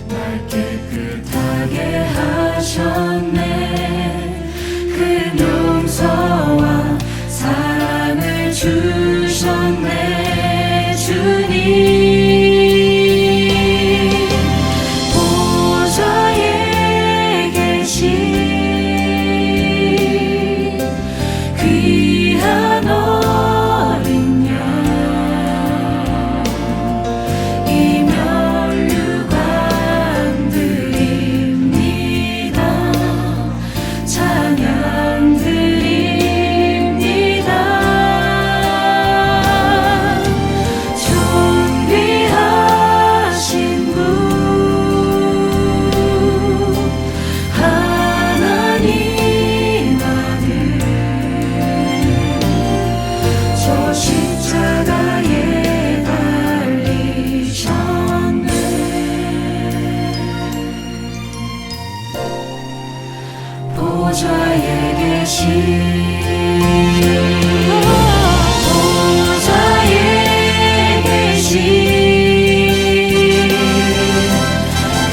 날 깨끗하게 하셨네. 그 용서와 사랑을 주셨네. 주님 보좌에 계신 귀한 어린 양, 이 면류관 드립니다. 찬양 드립니다. 존귀하신 분 하나님 아들, 저 십자가에 달리셨네. 보좌에 계신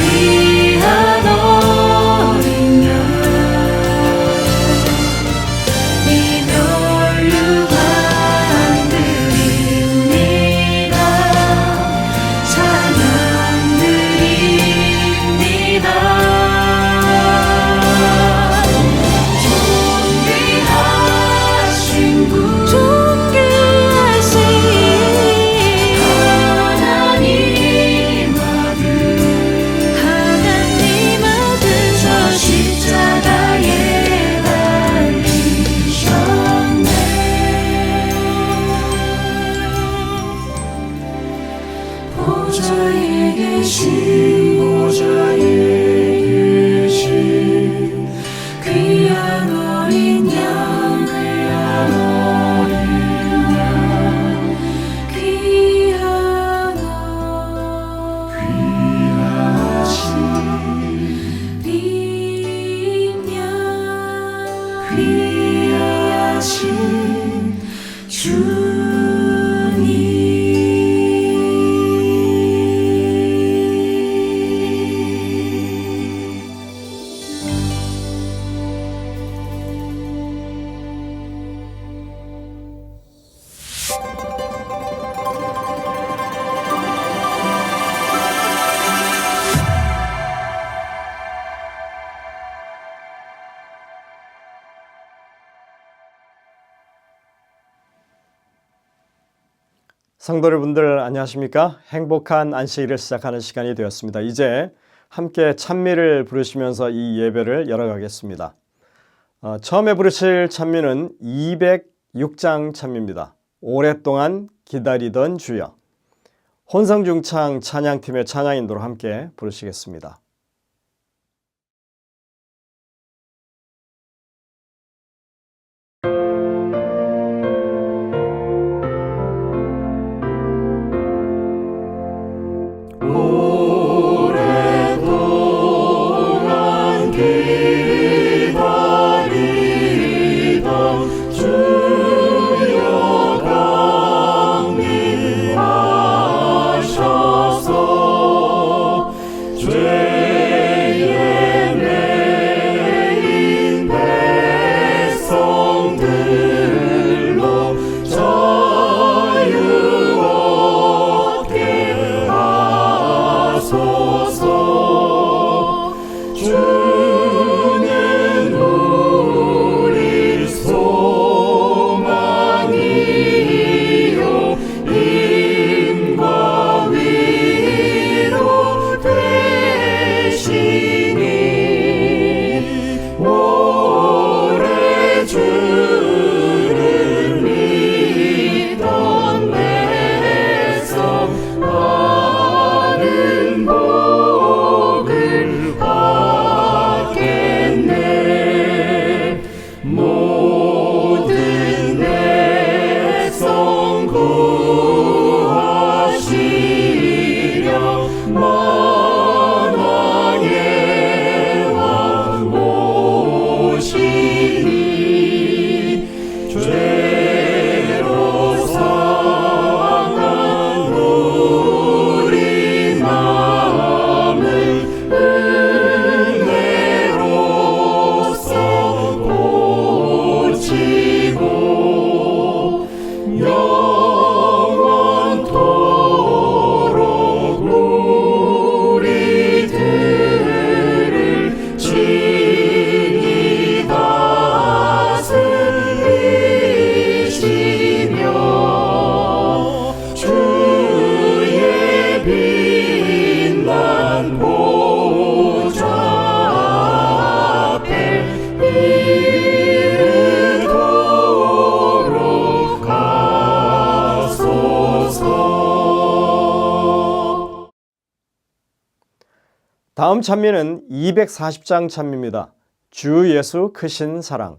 귀한 어린 양, 이 면류관 드립니다. 찬양 드립니다. 존귀하신 분 하나님 아들, 저 십자가에 달리셨네. 보좌에 계신 귀한 어린 양, 귀하신 성도 여러분들 안녕하십니까? 행복한 안식일을 시작하는 시간이 되었습니다. 이제 함께 찬미를 부르시면서 이 예배를 열어가겠습니다. 처음에 부르실 찬미는 206장 찬미입니다. 오랫동안 기다리던 주여. 혼성중창 찬양팀의 찬양 인도로 함께 부르시겠습니다. 오랫동안 기다리던 주여 강림하셔서 죄 다음 찬미는 240장 찬미입니다. 주 예수 크신 사랑.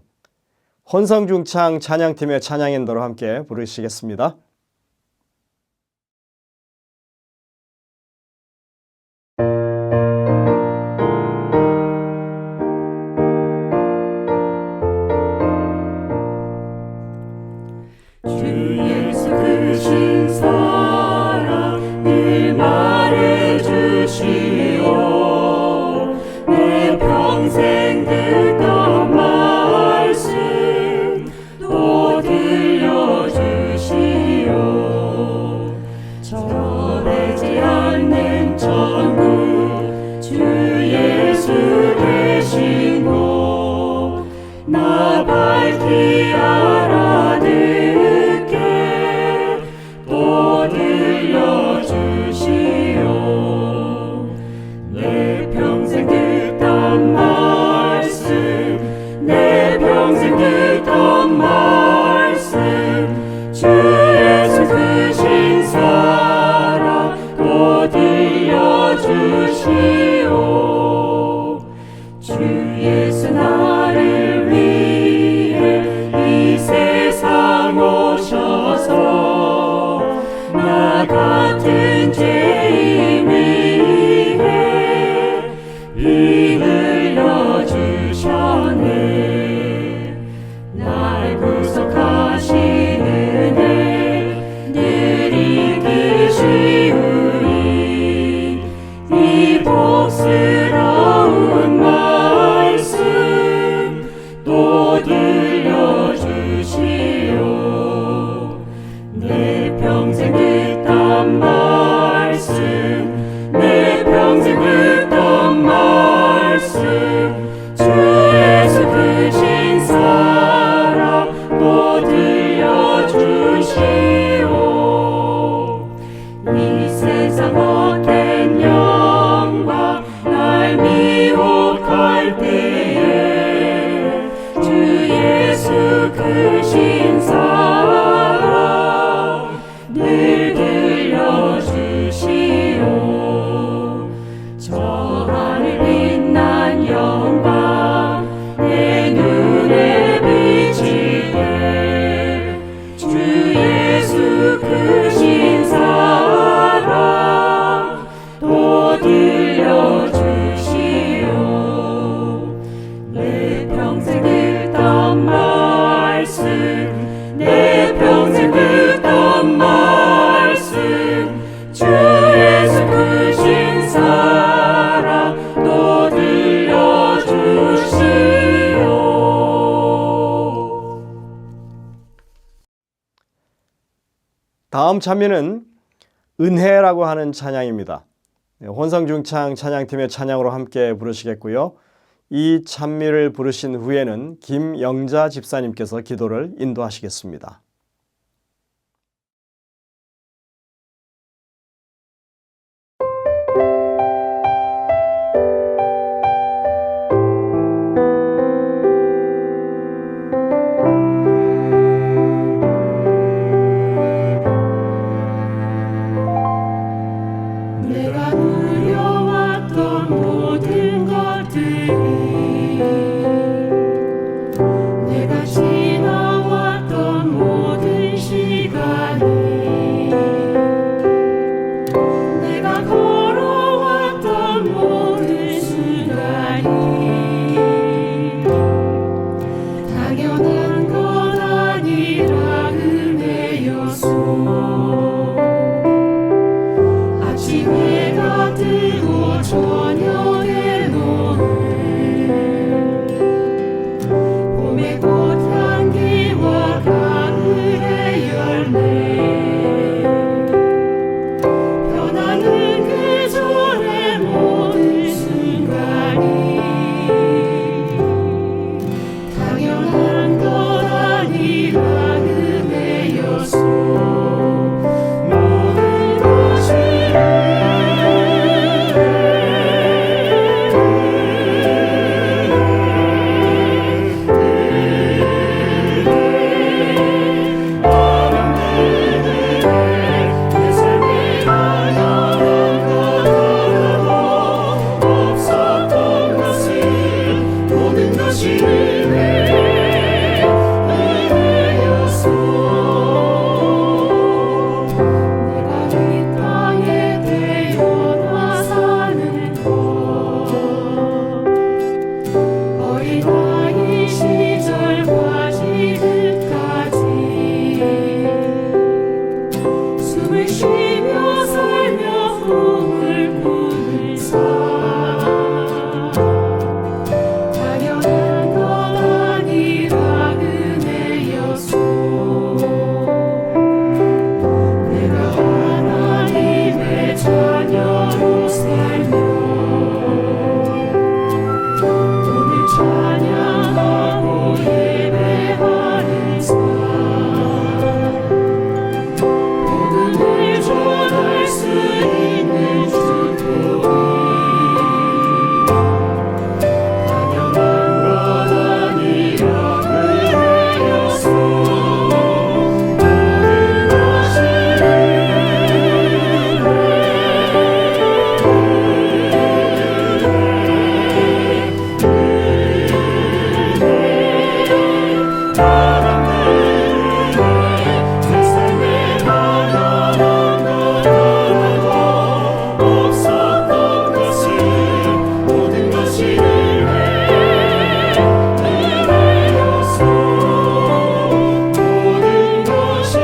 혼성중창 찬양팀의 찬양인도로 함께 부르시겠습니다. 주 예수 크신 사랑 늘 말해주시오. 내 평생 듣던 말씀 또 들려주시오. 전하지 않는 천국 주 예수 계신 곳 나 밝히 알아듣게 또 들려주시오. 내 평생 듣던 말씀 내 평생 듣던 말씀 주 예수 크신 사랑 또 들려주시오. 주 예수 나를 위해 이 세상 오셔서 나 같은 죄인 위해 피 흘려주셨네. 날 구속하신 은혜 늘 잊기 쉬우니 이 복스러운 말씀 또 들려주시오. 내 평생 듣던 말씀 내 평생 듣던 말씀 주 예수 크신 사랑 또 들려주시오. 이 세상 헛된 영광 날 미혹할 때에 주 예수 크신 사랑 늘 들려주시오. 저 하늘 빛난 영광 내 눈에 비치게 주 예수 크신 사랑 또 들려주시오. 내 평생 듣던 말씀 내 평생 듣던 말씀 주 예수 크신 사랑 또 들려주시오. 다음 찬미는 은혜라고 하는 찬양입니다. 혼성중창 찬양팀의 찬양으로 함께 부르시겠고요. 이 찬미를 부르신 후에는 김영자 집사님께서 기도를 인도하시겠습니다. 내가 누려왔던 모든 것들이 내가 지나왔던 모든 시간이 내가 걸어왔던 모든 순간이 당연한 것 아니라 은혜였소. 아침 해가 뜨고 저녁에 노을 봄의 꽃향기와 가을의 열매 변하는 계절의 모든 순간이 당연한 것 아니라 은혜였소. 모든 것이 숨을 쉬며 살며 꿈을 꾸는 삶 당연한 것 아니라 은혜였소 내가 하나님의 자녀로 살며 오늘 찬양하고 예배하는 삶 복음을 전할 수 있는 축복이 당연한 것 아니라 은혜였소 모든 것이 내 삶에 바라는 것 하나도 없었던 것을 모든 것이 은혜였소 모든 것이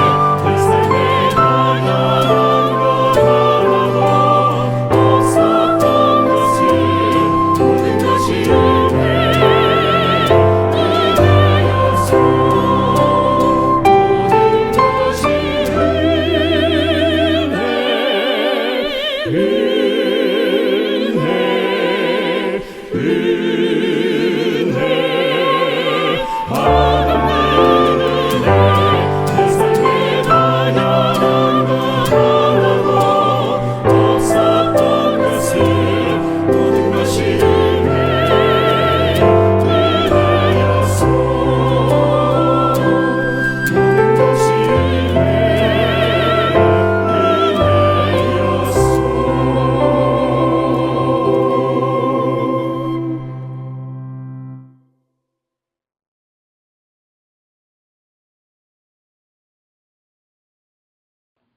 내 삶에 바라는 것 하나도 없었던 것을 모든 것이 은혜였소 모든 것이 내 삶에 바라는 것 하나도 없었던 것을 모든 것이 은혜였소 모든 것이 은혜였소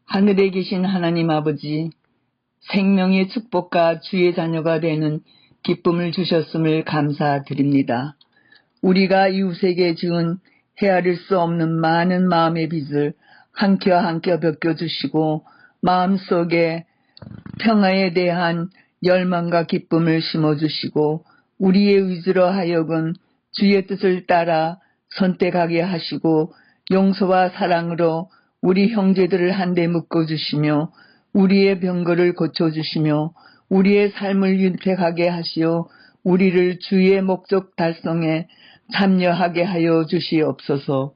하늘에 계신 하나님 아버지, 생명의 축복과 주의 자녀가 되는 기쁨을 주셨음을 감사드립니다. 우리가 이웃에게 지은 헤아릴 수 없는 많은 마음의 빚을 한 켜 한 켜 벗겨주시고 마음속에 평화에 대한 열망과 기쁨을 심어주시고 우리의 의지로 하여금 주의 뜻을 따라 선택하게 하시고 용서와 사랑으로 우리 형제들을 한데 묶어주시며 우리의 병거를 고쳐주시며 우리의 삶을 윤택하게 하시어 우리를 주의 목적 달성에 참여하게 하여 주시옵소서.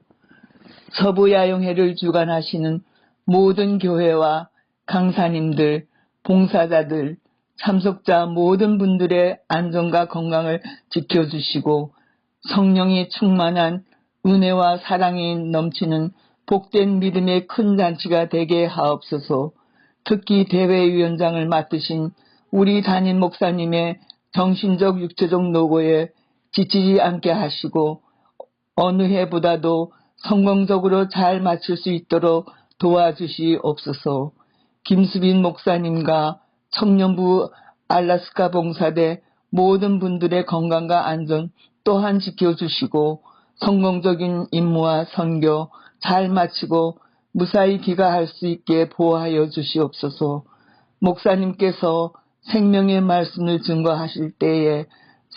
서부야영회를 주관하시는 모든 교회와 강사님들, 봉사자들, 참석자 모든 분들의 안전과 건강을 지켜주시고 성령이 충만한 은혜와 사랑이 넘치는 복된 믿음의 큰 잔치가 되게 하옵소서. 특히 대회위원장을 맡으신 우리 담임 목사님의 정신적 육체적 노고에 지치지 않게 하시고 어느 해보다도 성공적으로 잘 마칠 수 있도록 도와주시옵소서. 김수빈 목사님과 청년부 알라스카 봉사대 모든 분들의 건강과 안전 또한 지켜주시고 성공적인 임무와 선교 잘 마치고 무사히 귀가할 수 있게 보호하여 주시옵소서. 목사님께서 생명의 말씀을 증거하실 때에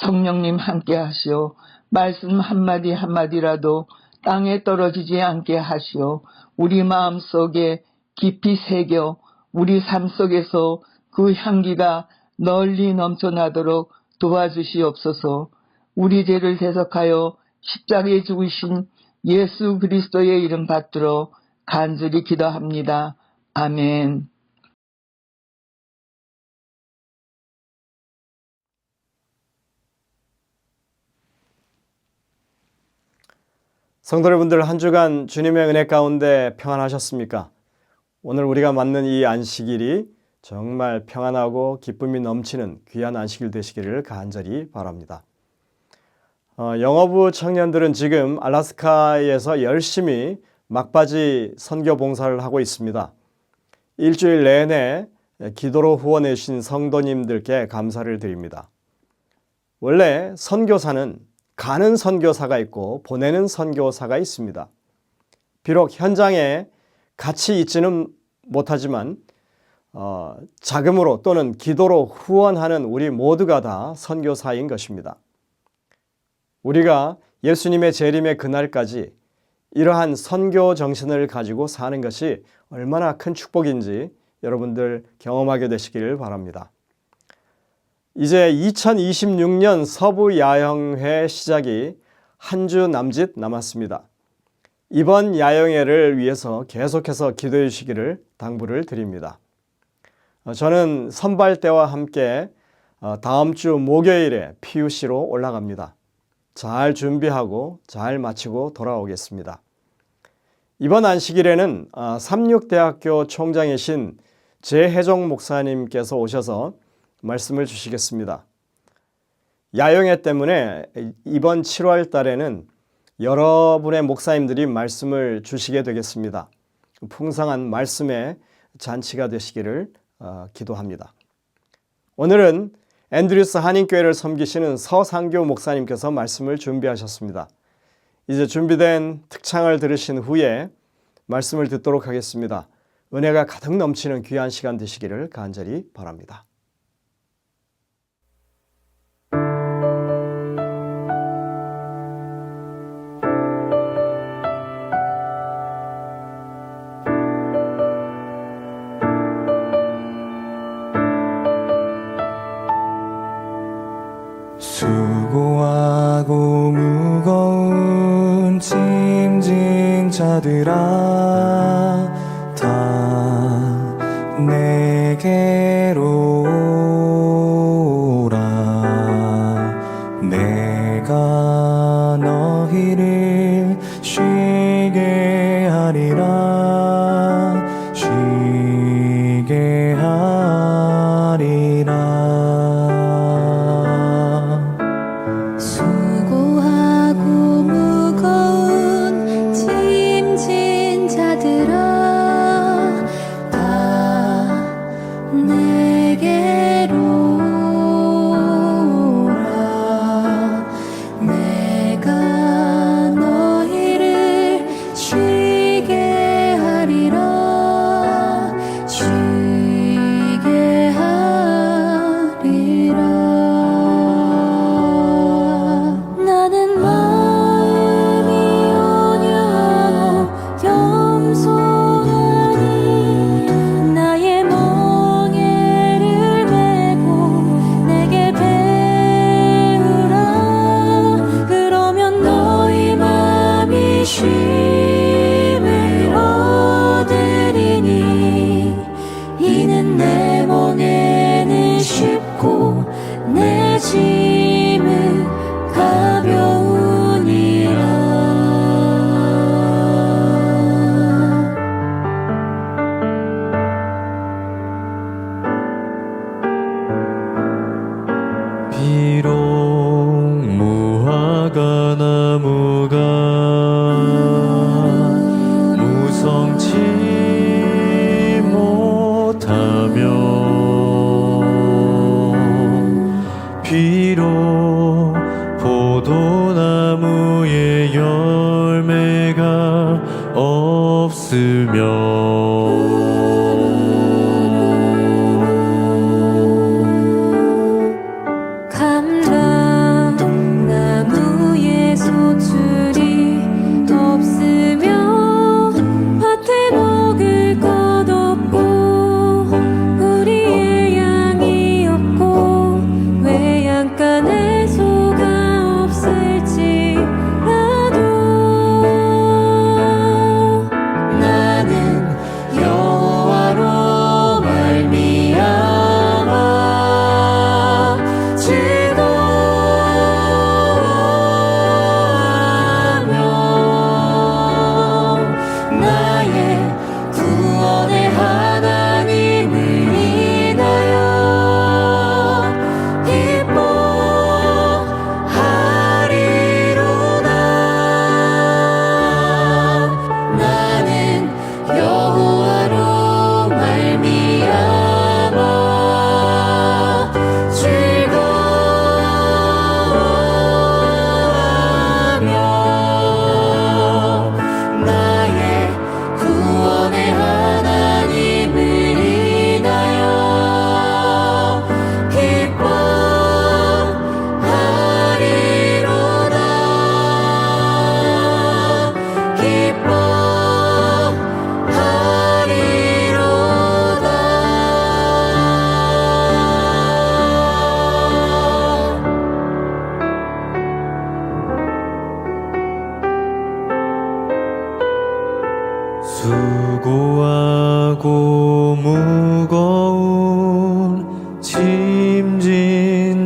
성령님 함께 하시어 말씀 한마디 한마디라도 땅에 떨어지지 않게 하시어 우리 마음속에 깊이 새겨 우리 삶 속에서 그 향기가 널리 넘쳐나도록 도와주시옵소서. 우리 죄를 대속하여 십자가에 죽으신 예수 그리스도의 이름 받들어 간절히 기도합니다. 아멘. 성도 여러분들, 한 주간 주님의 은혜 가운데 평안하셨습니까? 오늘 우리가 맞는 이 안식일이 정말 평안하고 기쁨이 넘치는 귀한 안식일 되시기를 간절히 바랍니다. 영어부 청년들은 지금 알래스카에서 열심히 막바지 선교 봉사를 하고 있습니다. 일주일 내내 기도로 후원해 주신 성도님들께 감사를 드립니다. 원래 선교사는 가는 선교사가 있고 보내는 선교사가 있습니다. 비록 현장에 같이 있지는 못하지만 자금으로 또는 기도로 후원하는 우리 모두가 다 선교사인 것입니다. 우리가 예수님의 재림의 그날까지 이러한 선교 정신을 가지고 사는 것이 얼마나 큰 축복인지 여러분들 경험하게 되시기를 바랍니다. 이제 2026년 서부 야영회 시작이 한 주 남짓 남았습니다. 이번 야영회를 위해서 계속해서 기도해 주시기를 당부를 드립니다. 저는 선발대와 함께 다음 주 목요일에 PUC로 올라갑니다. 잘 준비하고 잘 마치고 돌아오겠습니다. 이번 안식일에는 삼육대학교 총장이신 제혜종 목사님께서 오셔서 말씀을 주시겠습니다. 야영회 때문에 이번 7월 달에는 여러분의 목사님들이 말씀을 주시게 되겠습니다. 풍성한 말씀의 잔치가 되시기를 기도합니다. 오늘은 앤드류스 한인교회를 섬기시는 서상교 목사님께서 말씀을 준비하셨습니다. 이제 준비된 특창을 들으신 후에 말씀을 듣도록 하겠습니다. 은혜가 가득 넘치는 귀한 시간 되시기를 간절히 바랍니다. 수고하고 무거운 짐진 자들아 다 내게로 오라. 내가 너희를 쉬게 하리라. 쉬게 하리라. 수고하고 무거운 짐진 자들아 다 내게로 오라. 내가 너희를 쉬게 하리라. 쉬게 하리라. 나는 마음이 온유하고 겸손하니 나의 멍에를 메고 내게 배우라. 그러면 너희 마음이 쉼을 얻으리니 이는 내 멍에는 쉽고 내 짐은 가벼우니라. 비록 무화과 나무가 무성치 못하며 비록 포도나무에 열매가 없으며 감람나무에 소출이 없으며 밭에 먹을 것 없고 우리의 양이 없고 외양간에 소가 없을지라도 나는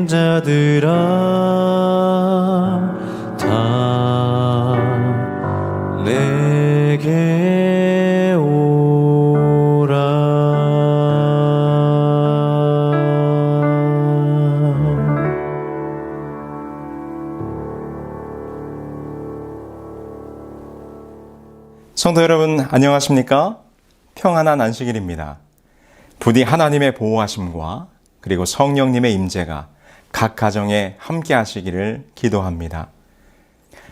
자들아 다 내게 오라. 성도 여러분, 안녕하십니까? 평안한 안식일입니다. 부디 하나님의 보호하심과 그리고 성령님의 임재가 각 가정에 함께 하시기를 기도합니다.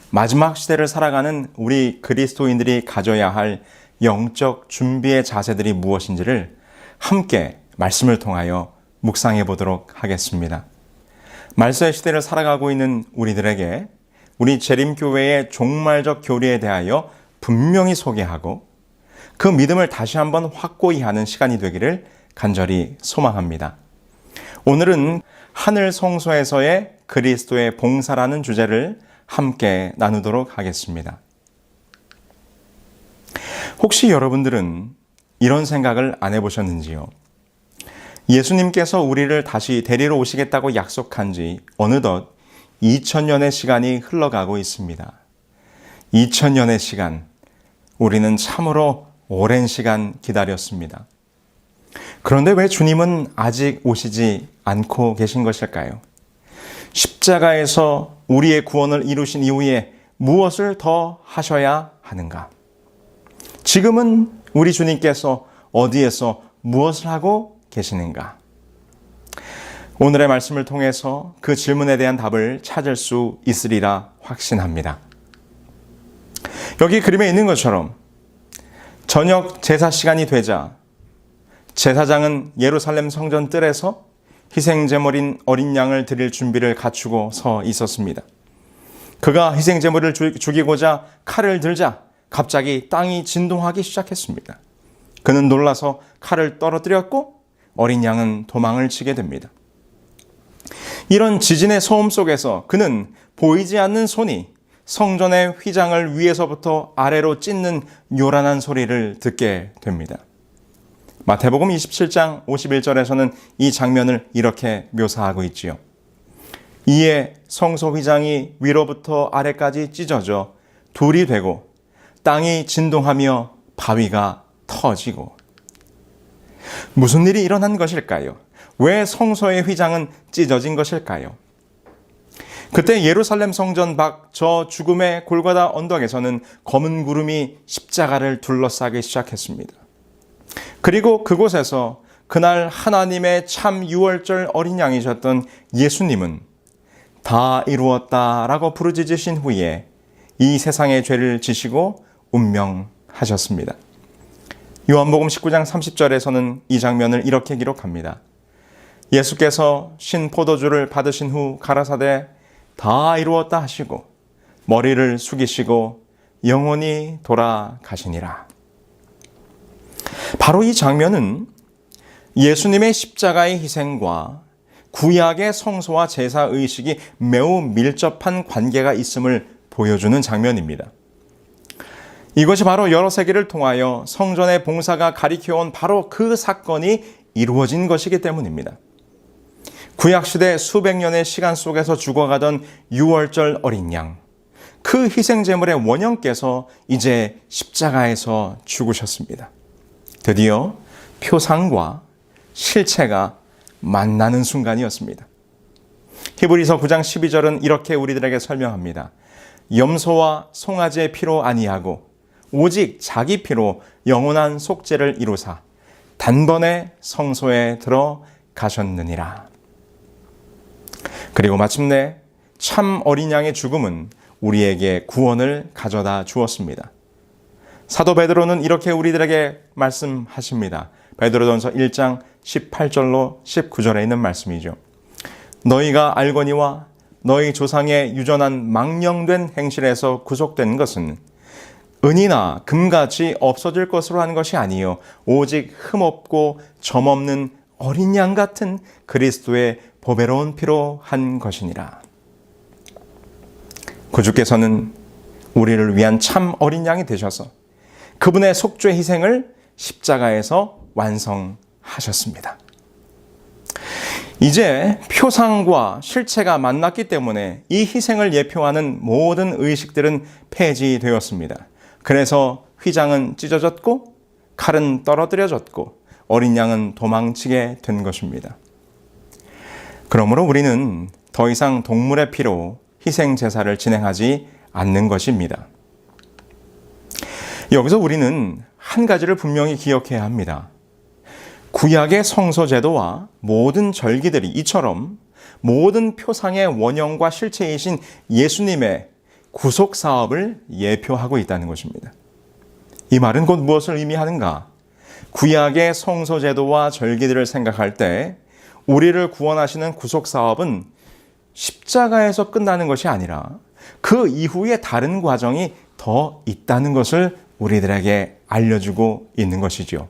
마지막 시대를 살아가는 우리 그리스도인들이 가져야 할 영적 준비의 자세들이 무엇인지를 함께 말씀을 통하여 묵상해 보도록 하겠습니다. 말세의 시대를 살아가고 있는 우리들에게 우리 재림교회의 종말적 교리에 대하여 분명히 소개하고 그 믿음을 다시 한번 확고히 하는 시간이 되기를 간절히 소망합니다. 오늘은 하늘 성소에서의 그리스도의 봉사라는 주제를 함께 나누도록 하겠습니다. 혹시 여러분들은 이런 생각을 안 해보셨는지요? 예수님께서 우리를 다시 데리러 오시겠다고 약속한 지 어느덧 2000년의 시간이 흘러가고 있습니다. 2000년의 시간, 우리는 참으로 오랜 시간 기다렸습니다. 그런데 왜 주님은 아직 오시지 않고 계신 것일까요? 십자가에서 우리의 구원을 이루신 이후에 무엇을 더 하셔야 하는가? 지금은 우리 주님께서 어디에서 무엇을 하고 계시는가? 오늘의 말씀을 통해서 그 질문에 대한 답을 찾을 수 있으리라 확신합니다. 여기 그림에 있는 것처럼 저녁 제사 시간이 되자 제사장은 예루살렘 성전 뜰에서 희생제물인 어린 양을 드릴 준비를 갖추고 서 있었습니다. 그가 희생제물을 죽이고자 칼을 들자 갑자기 땅이 진동하기 시작했습니다. 그는 놀라서 칼을 떨어뜨렸고 어린 양은 도망을 치게 됩니다. 이런 지진의 소음 속에서 그는 보이지 않는 손이 성전의 휘장을 위에서부터 아래로 찢는 요란한 소리를 듣게 됩니다. 마태복음 27장 51절에서는 이 장면을 이렇게 묘사하고 있지요. 이에 성소 휘장이 위로부터 아래까지 찢어져 둘이 되고 땅이 진동하며 바위가 터지고. 무슨 일이 일어난 것일까요? 왜 성소의 휘장은 찢어진 것일까요? 그때 예루살렘 성전 밖 저 죽음의 골고다 언덕에서는 검은 구름이 십자가를 둘러싸기 시작했습니다. 그리고 그곳에서 그날 하나님의 참 유월절 어린 양이셨던 예수님은 다 이루었다라고 부르짖으신 후에 이 세상의 죄를 지시고 운명하셨습니다. 요한복음 19장 30절에서는 이 장면을 이렇게 기록합니다. 예수께서 신 포도주를 받으신 후 가라사대 다 이루었다 하시고 머리를 숙이시고 영원히 돌아가시니라. 바로 이 장면은 예수님의 십자가의 희생과 구약의 성소와 제사 의식이 매우 밀접한 관계가 있음을 보여주는 장면입니다. 이것이 바로 여러 세기를 통하여 성전의 봉사가 가리켜온 바로 그 사건이 이루어진 것이기 때문입니다. 구약시대 수백 년의 시간 속에서 죽어가던 유월절 어린 양, 그 희생제물의 원형께서 이제 십자가에서 죽으셨습니다. 드디어 표상과 실체가 만나는 순간이었습니다. 히브리서 9장 12절은 이렇게 우리들에게 설명합니다. 염소와 송아지의 피로 아니하고 오직 자기 피로 영원한 속죄를 이루사 단번에 성소에 들어가셨느니라. 그리고 마침내 참 어린 양의 죽음은 우리에게 구원을 가져다 주었습니다. 사도 베드로는 이렇게 우리들에게 말씀하십니다. 베드로전서 1장 18절로 19절에 있는 말씀이죠. 너희가 알거니와 너희 조상의 유전한 망령된 행실에서 구속된 것은 은이나 금같이 없어질 것으로 한 것이 아니요 오직 흠없고 점없는 어린 양 같은 그리스도의 보배로운 피로 한 것이니라. 구주께서는 우리를 위한 참 어린 양이 되셔서 그분의 속죄 희생을 십자가에서 완성하셨습니다. 이제 표상과 실체가 만났기 때문에 이 희생을 예표하는 모든 의식들은 폐지되었습니다. 그래서 휘장은 찢어졌고 칼은 떨어뜨려졌고 어린 양은 도망치게 된 것입니다. 그러므로 우리는 더 이상 동물의 피로 희생 제사를 진행하지 않는 것입니다. 여기서 우리는 한 가지를 분명히 기억해야 합니다. 구약의 성소제도와 모든 절기들이 이처럼 모든 표상의 원형과 실체이신 예수님의 구속사업을 예표하고 있다는 것입니다. 이 말은 곧 무엇을 의미하는가? 구약의 성소제도와 절기들을 생각할 때 우리를 구원하시는 구속사업은 십자가에서 끝나는 것이 아니라 그 이후에 다른 과정이 더 있다는 것을 우리들에게 알려주고 있는 것이죠.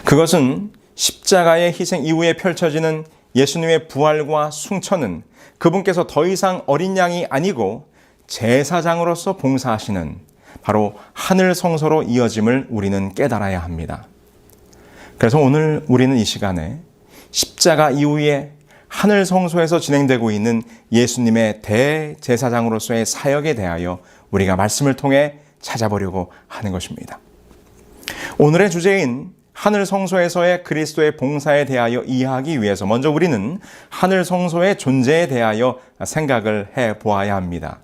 그것은 십자가의 희생 이후에 펼쳐지는 예수님의 부활과 숭천은 그분께서 더 이상 어린 양이 아니고 제사장으로서 봉사하시는 바로 하늘 성소로 이어짐을 우리는 깨달아야 합니다. 그래서 오늘 우리는 이 시간에 십자가 이후에 하늘 성소에서 진행되고 있는 예수님의 대제사장으로서의 사역에 대하여 우리가 말씀을 통해 찾아보려고 하는 것입니다. 오늘의 주제인 하늘 성소에서의 그리스도의 봉사에 대하여 이해하기 위해서 먼저 우리는 하늘 성소의 존재에 대하여 생각을 해 보아야 합니다.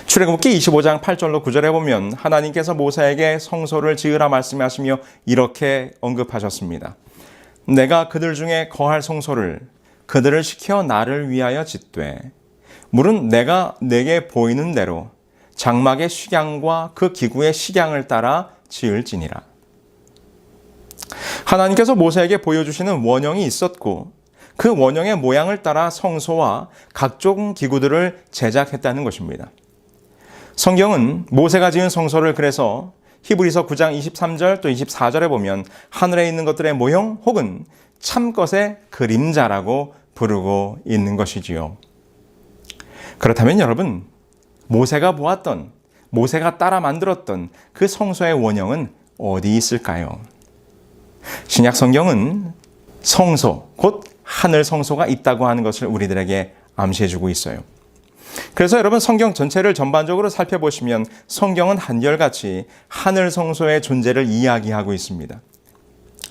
출애굽기 25장 8절로 9절에 보면 하나님께서 모세에게 성소를 지으라 말씀하시며 이렇게 언급하셨습니다. 내가 그들 중에 거할 성소를 그들을 시켜 나를 위하여 짓되 물은 내가 내게 보이는 대로 장막의 식양과 그 기구의 식양을 따라 지을지니라. 하나님께서 모세에게 보여주시는 원형이 있었고 그 원형의 모양을 따라 성소와 각종 기구들을 제작했다는 것입니다. 성경은 모세가 지은 성소를 그래서 히브리서 9장 23절 또 24절에 보면 하늘에 있는 것들의 모형 혹은 참것의 그림자라고 부르고 있는 것이지요. 그렇다면 여러분, 모세가 보았던, 모세가 따라 만들었던 그 성소의 원형은 어디 있을까요? 신약 성경은 성소, 곧 하늘 성소가 있다고 하는 것을 우리들에게 암시해주고 있어요. 그래서 여러분 성경 전체를 전반적으로 살펴보시면 성경은 한결같이 하늘 성소의 존재를 이야기하고 있습니다.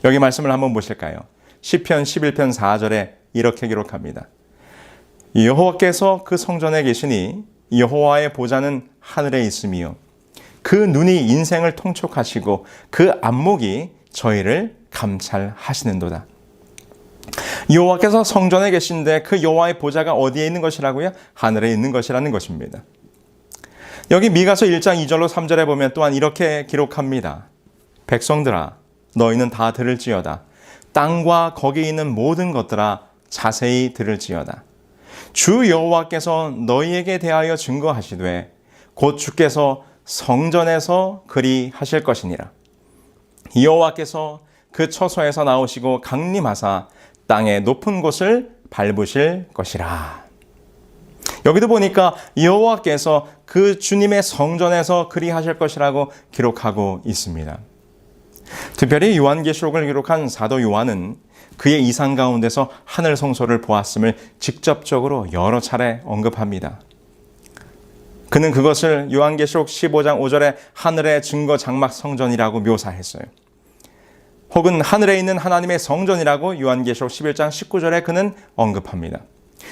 여기 말씀을 한번 보실까요? 시편 11편 4절에 이렇게 기록합니다. 여호와께서 그 성전에 계시니 여호와의 보좌는 하늘에 있으며 그 눈이 인생을 통촉하시고 그 안목이 저희를 감찰하시는도다. 여호와께서 성전에 계신데 그 여호와의 보좌가 어디에 있는 것이라고요? 하늘에 있는 것이라는 것입니다. 여기 미가서 1장 2절로 3절에 보면 또한 이렇게 기록합니다. 백성들아 너희는 다 들을지어다. 땅과 거기 있는 모든 것들아 자세히 들을지어다. 주 여호와께서 너희에게 대하여 증거하시되 곧 주께서 성전에서 그리 하실 것이니라. 여호와께서 그 처소에서 나오시고 강림하사 땅의 높은 곳을 밟으실 것이라. 여기도 보니까 여호와께서 그 주님의 성전에서 그리 하실 것이라고 기록하고 있습니다. 특별히 요한계시록을 기록한 사도 요한은 그의 이상 가운데서 하늘 성소를 보았음을 직접적으로 여러 차례 언급합니다. 그는 그것을 요한계시록 15장 5절에 하늘의 증거 장막 성전이라고 묘사했어요. 혹은 하늘에 있는 하나님의 성전이라고 요한계시록 11장 19절에 그는 언급합니다.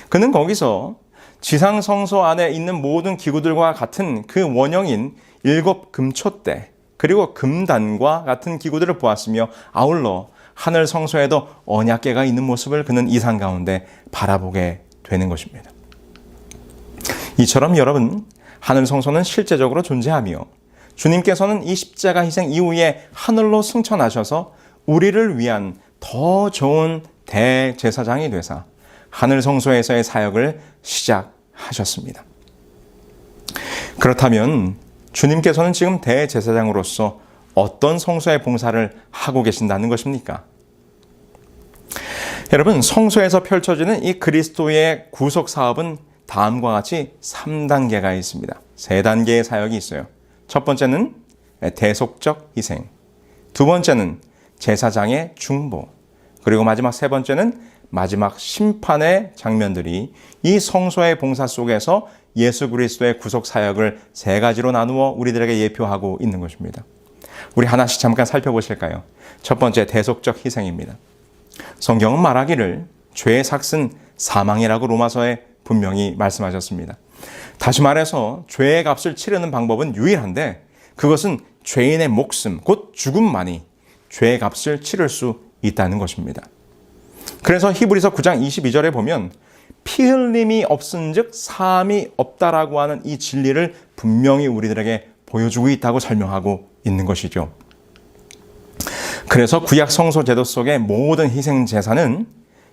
그는 거기서 지상 성소 안에 있는 모든 기구들과 같은 그 원형인 7 금촛대 그리고 금단과 같은 기구들을 보았으며 아울러 하늘 성소에도 언약궤가 있는 모습을 그는 이상 가운데 바라보게 되는 것입니다. 이처럼 여러분, 하늘 성소는 실제적으로 존재하며 주님께서는 이 십자가 희생 이후에 하늘로 승천하셔서 우리를 위한 더 좋은 대제사장이 되사 하늘 성소에서의 사역을 시작하셨습니다. 그렇다면 주님께서는 지금 대제사장으로서 어떤 성소의 봉사를 하고 계신다는 것입니까? 여러분, 성소에서 펼쳐지는 이 그리스도의 구속 사업은 다음과 같이 3단계가 있습니다. 3단계의 사역이 있어요. 첫 번째는 대속적 희생, 두 번째는 제사장의 중보, 그리고 마지막 세 번째는 마지막 심판의 장면들이 이 성소의 봉사 속에서 예수 그리스도의 구속 사역을 세 가지로 나누어 우리들에게 예표하고 있는 것입니다. 우리 하나씩 잠깐 살펴보실까요? 첫 번째, 대속적 희생입니다. 성경은 말하기를 죄의 삭은 사망이라고 로마서에 분명히 말씀하셨습니다. 다시 말해서 죄의 값을 치르는 방법은 유일한데 그것은 죄인의 목숨, 곧 죽음만이 죄의 값을 치를 수 있다는 것입니다. 그래서 히브리서 9장 22절에 보면 피 흘림이 없은즉 사함이 없다라고 하는 이 진리를 분명히 우리들에게 보여주고 있다고 설명하고 있는 것이죠. 그래서 구약 성소 제도 속의 모든 희생 제사는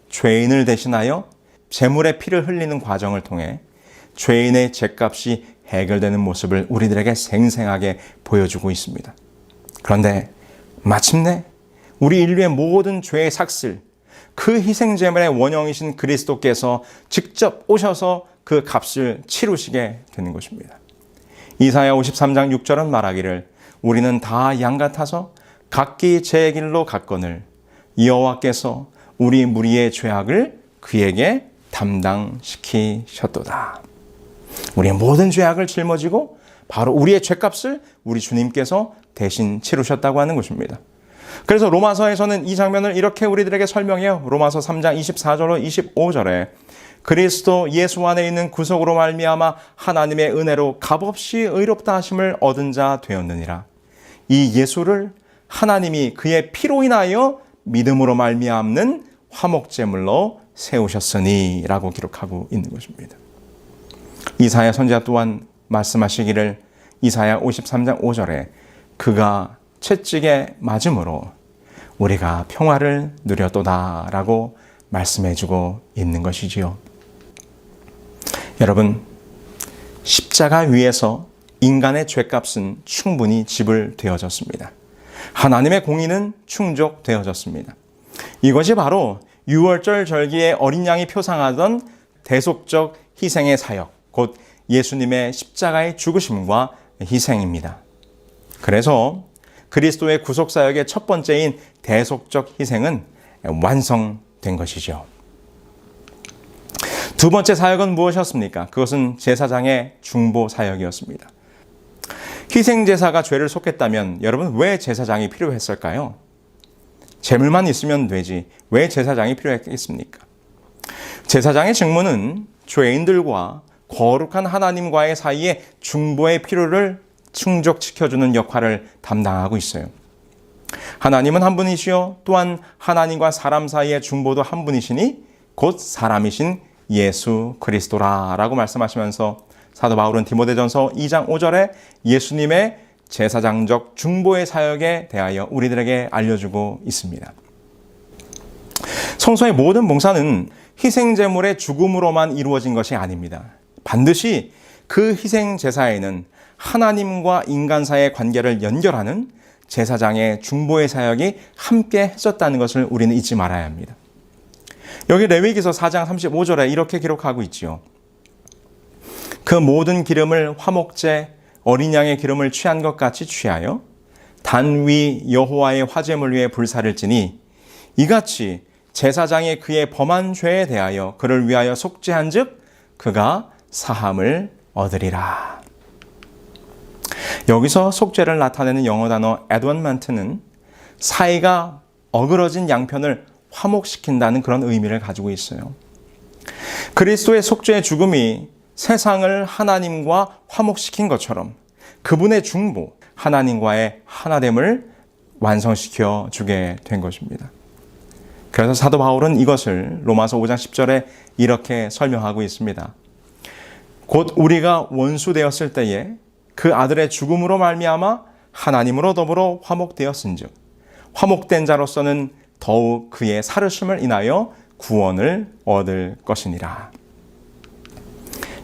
죄인을 대신하여 제물의 피를 흘리는 과정을 통해 죄인의 죄값이 해결되는 모습을 우리들에게 생생하게 보여주고 있습니다. 그런데 마침내 우리 인류의 모든 죄의 삭슬, 그 희생제물의 원형이신 그리스도께서 직접 오셔서 그 값을 치르시게 되는 것입니다. 이사야 53장 6절은 말하기를 우리는 다 양 같아서 각기 제 길로 갔거늘 여호와께서 우리 무리의 죄악을 그에게 담당시키셨도다. 우리의 모든 죄악을 짊어지고 바로 우리의 죄값을 우리 주님께서 대신 치르셨다고 하는 것입니다. 그래서 로마서에서는 이 장면을 이렇게 우리들에게 설명해요. 로마서 3장 24절로 25절에 그리스도 예수 안에 있는 구속으로 말미암아 하나님의 은혜로 값없이 의롭다 하심을 얻은 자 되었느니라. 이 예수를 하나님이 그의 피로 인하여 믿음으로 말미암는 화목제물로 세우셨으니 라고 기록하고 있는 것입니다. 이사야 선지자 또한 말씀하시기를 이사야 53장 5절에 그가 채찍에 맞음으로 우리가 평화를 누렸도다 라고 말씀해주고 있는 것이지요. 여러분, 십자가 위에서 인간의 죄값은 충분히 지불되어졌습니다. 하나님의 공의는 충족되어졌습니다. 이것이 바로 유월절 절기의 어린 양이 표상하던 대속적 희생의 사역, 곧 예수님의 십자가의 죽으심과 희생입니다. 그래서 그리스도의 구속사역의 첫 번째인 대속적 희생은 완성된 것이죠. 두 번째 사역은 무엇이었습니까? 그것은 제사장의 중보 사역이었습니다. 희생제사가 죄를 속했다면 여러분 왜 제사장이 필요했을까요? 제물만 있으면 되지 왜 제사장이 필요했겠습니까? 제사장의 직무는 죄인들과 거룩한 하나님과의 사이에 중보의 필요를 충족시켜주는 역할을 담당하고 있어요. 하나님은 한 분이시요 또한 하나님과 사람 사이의 중보도 한 분이시니 곧 사람이신 예수 그리스도라라고 말씀하시면서 사도 바울은 디모데전서 2장 5절에 예수님의 제사장적 중보의 사역에 대하여 우리들에게 알려주고 있습니다. 성소의 모든 봉사는 희생제물의 죽음으로만 이루어진 것이 아닙니다. 반드시 그 희생제사에는 하나님과 인간 사이의 관계를 연결하는 제사장의 중보의 사역이 함께 했었다는 것을 우리는 잊지 말아야 합니다. 여기 레위기서 4장 35절에 이렇게 기록하고 있지요. 그 모든 기름을 화목제 어린 양의 기름을 취한 것 같이 취하여 단 위 여호와의 화제물 위에 불사를 지니 이같이 제사장이 그의 범한 죄에 대하여 그를 위하여 속죄한즉 그가 사함을 얻으리라. 여기서 속죄를 나타내는 영어 단어 atonement는 사이가 어그러진 양편을 화목시킨다는 그런 의미를 가지고 있어요. 그리스도의 속죄의 죽음이 세상을 하나님과 화목시킨 것처럼 그분의 중보, 하나님과의 하나됨을 완성시켜 주게 된 것입니다. 그래서 사도 바울은 이것을 로마서 5장 10절에 이렇게 설명하고 있습니다. 곧 우리가 원수 되었을 때에 그 아들의 죽음으로 말미암아 하나님으로 더불어 화목되었은즉 화목된 자로서는 더욱 그의 살으심을 인하여 구원을 얻을 것이니라.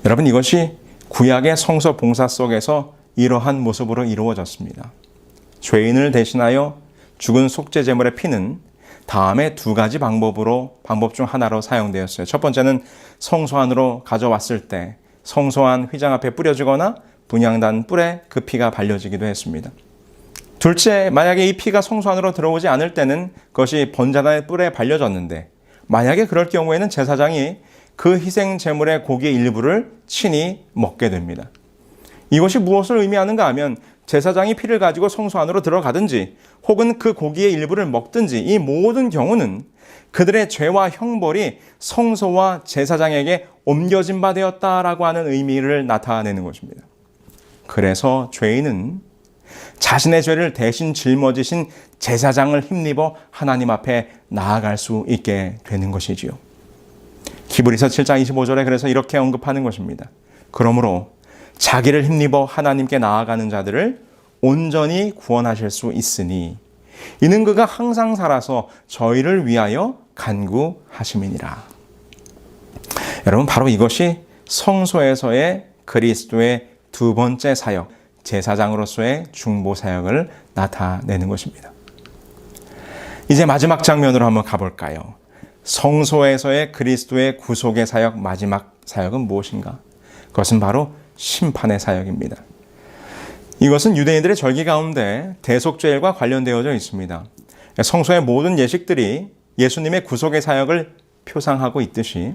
여러분, 이것이 구약의 성서 봉사 속에서 이러한 모습으로 이루어졌습니다. 죄인을 대신하여 죽은 속죄제물의 피는 다음에 두 가지 방법 중 하나로 사용되었어요. 첫 번째는 성소 안으로 가져왔을 때 성소 안 휘장 앞에 뿌려지거나 분향단 뿔에 그 피가 발려지기도 했습니다. 둘째, 만약에 이 피가 성소 안으로 들어오지 않을 때는 그것이 번제단의 뿔에 발려졌는데 만약에 그럴 경우에는 제사장이 그 희생 제물의 고기의 일부를 친히 먹게 됩니다. 이것이 무엇을 의미하는가 하면 제사장이 피를 가지고 성소 안으로 들어가든지 혹은 그 고기의 일부를 먹든지 이 모든 경우는 그들의 죄와 형벌이 성소와 제사장에게 옮겨진 바 되었다라고 하는 의미를 나타내는 것입니다. 그래서 죄인은 자신의 죄를 대신 짊어지신 제사장을 힘입어 하나님 앞에 나아갈 수 있게 되는 것이지요. 히브리서 7장 25절에 그래서 이렇게 언급하는 것입니다. 그러므로 자기를 힘입어 하나님께 나아가는 자들을 온전히 구원하실 수 있으니 이는 그가 항상 살아서 저희를 위하여 간구하심이니라. 여러분, 바로 이것이 성소에서의 그리스도의 두 번째 사역, 제사장으로서의 중보 사역을 나타내는 것입니다. 이제 마지막 장면으로 한번 가볼까요? 성소에서의 그리스도의 구속의 사역, 마지막 사역은 무엇인가? 그것은 바로 심판의 사역입니다. 이것은 유대인들의 절기 가운데 대속죄일과 관련되어져 있습니다. 성소의 모든 예식들이 예수님의 구속의 사역을 표상하고 있듯이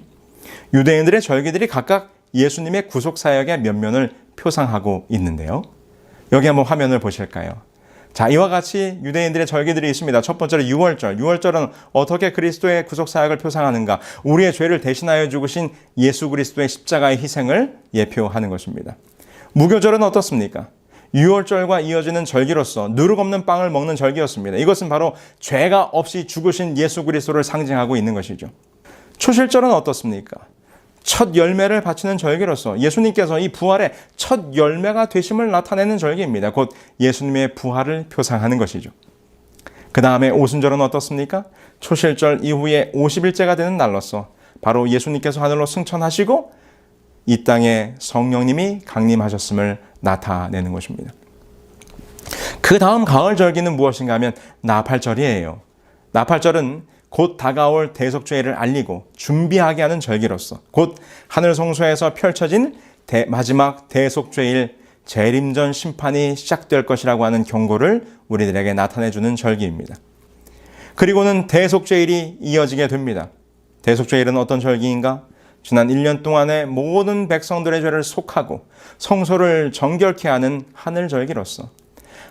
유대인들의 절기들이 각각 예수님의 구속 사역의 면면을 표상하고 있는데요. 여기 한번 화면을 보실까요? 자, 이와 같이 유대인들의 절기들이 있습니다. 첫 번째로 유월절. 유월절은 어떻게 그리스도의 구속 사역을 표상하는가? 우리의 죄를 대신하여 죽으신 예수 그리스도의 십자가의 희생을 예표하는 것입니다. 무교절은 어떻습니까? 유월절과 이어지는 절기로서 누룩 없는 빵을 먹는 절기였습니다. 이것은 바로 죄가 없이 죽으신 예수 그리스도를 상징하고 있는 것이죠. 초실절은 어떻습니까? 첫 열매를 바치는 절기로서 예수님께서 이 부활의 첫 열매가 되심을 나타내는 절기입니다. 곧 예수님의 부활을 표상하는 것이죠. 그 다음에 오순절은 어떻습니까? 초실절 이후에 50일째가 되는 날로서 바로 예수님께서 하늘로 승천하시고 이 땅에 성령님이 강림하셨음을 나타내는 것입니다. 그 다음 가을 절기는 무엇인가 하면 나팔절이에요. 나팔절은 곧 다가올 대속죄를 알리고 준비하게 하는 절기로서 곧 하늘 성소에서 펼쳐진 마지막 대속죄일 재림전 심판이 시작될 것이라고 하는 경고를 우리들에게 나타내주는 절기입니다. 그리고는 대속죄일이 이어지게 됩니다. 대속죄일은 어떤 절기인가? 지난 1년 동안의 모든 백성들의 죄를 속하고 성소를 정결케 하는 하늘 절기로서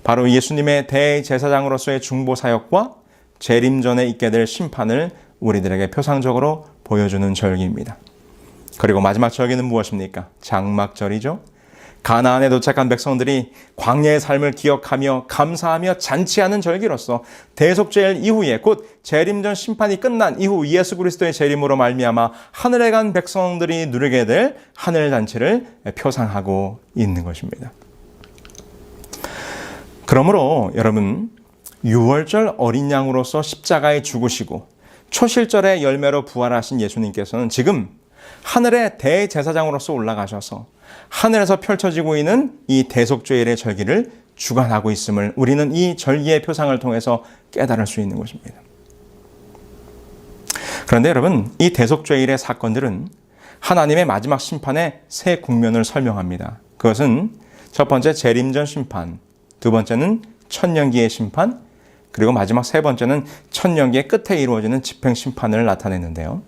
바로 예수님의 대제사장으로서의 중보 사역과 재림전에 있게 될 심판을 우리들에게 표상적으로 보여주는 절기입니다. 그리고 마지막 절기는 무엇입니까? 장막절이죠. 가나안에 도착한 백성들이 광야의 삶을 기억하며 감사하며 잔치하는 절기로서 대속죄일 이후에 곧 재림전 심판이 끝난 이후 예수 그리스도의 재림으로 말미암아 하늘에 간 백성들이 누리게 될 하늘 잔치를 표상하고 있는 것입니다. 그러므로 여러분, 유월절 어린 양으로서 십자가에 죽으시고 초실절의 열매로 부활하신 예수님께서는 지금 하늘의 대제사장으로서 올라가셔서 하늘에서 펼쳐지고 있는 이 대속죄일의 절기를 주관하고 있음을 우리는 이 절기의 표상을 통해서 깨달을 수 있는 것입니다. 그런데 여러분, 이 대속죄일의 사건들은 하나님의 마지막 심판의 세 국면을 설명합니다. 그것은 첫 번째 재림전 심판, 두 번째는 천년기의 심판, 그리고 마지막 세 번째는 천년기의 끝에 이루어지는 집행심판을 나타내는데요.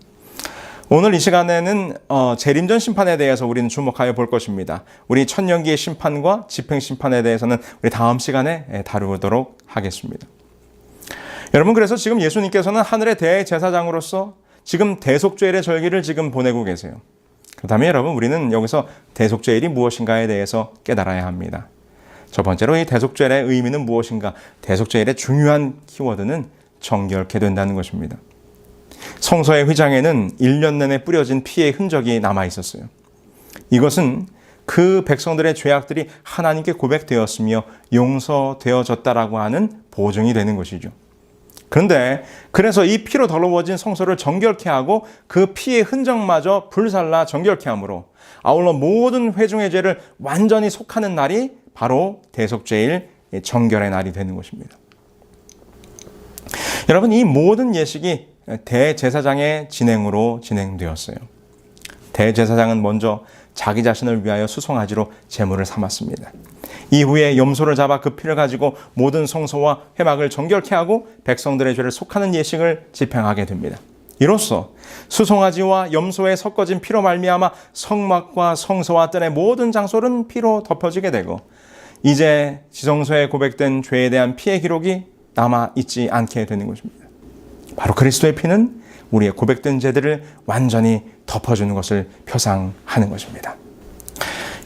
오늘 이 시간에는 재림전 심판에 대해서 우리는 주목하여 볼 것입니다. 우리 천년기의 심판과 집행심판에 대해서는 우리 다음 시간에 다루도록 하겠습니다. 여러분, 그래서 지금 예수님께서는 하늘의 대제사장으로서 지금 대속죄일의 절기를 지금 보내고 계세요. 그렇다면 여러분, 우리는 여기서 대속죄일이 무엇인가에 대해서 깨달아야 합니다. 첫 번째로 이 대속죄일의 의미는 무엇인가? 대속죄일의 중요한 키워드는 정결케 된다는 것입니다. 성소의 휘장에는 1년 내내 뿌려진 피의 흔적이 남아 있었어요. 이것은 그 백성들의 죄악들이 하나님께 고백되었으며 용서되어졌다라고 하는 보증이 되는 것이죠. 그런데 그래서 이 피로 더러워진 성소를 정결케 하고 그 피의 흔적마저 불살라 정결케 함으로 아울러 모든 회중의 죄를 완전히 속하는 날이 바로 대속죄일 정결의 날이 되는 것입니다. 여러분, 이 모든 예식이 대제사장의 진행으로 진행되었어요. 대제사장은 먼저 자기 자신을 위하여 수송아지로 제물을 삼았습니다. 이후에 염소를 잡아 그 피를 가지고 모든 성소와 회막을 정결케 하고 백성들의 죄를 속하는 예식을 집행하게 됩니다. 이로써 수송아지와 염소에 섞어진 피로 말미암아 성막과 성소와 뜰의 모든 장소는 피로 덮여지게 되고 이제 지성소에 고백된 죄에 대한 피의 기록이 남아 있지 않게 되는 것입니다. 바로 그리스도의 피는 우리의 고백된 죄들을 완전히 덮어주는 것을 표상하는 것입니다.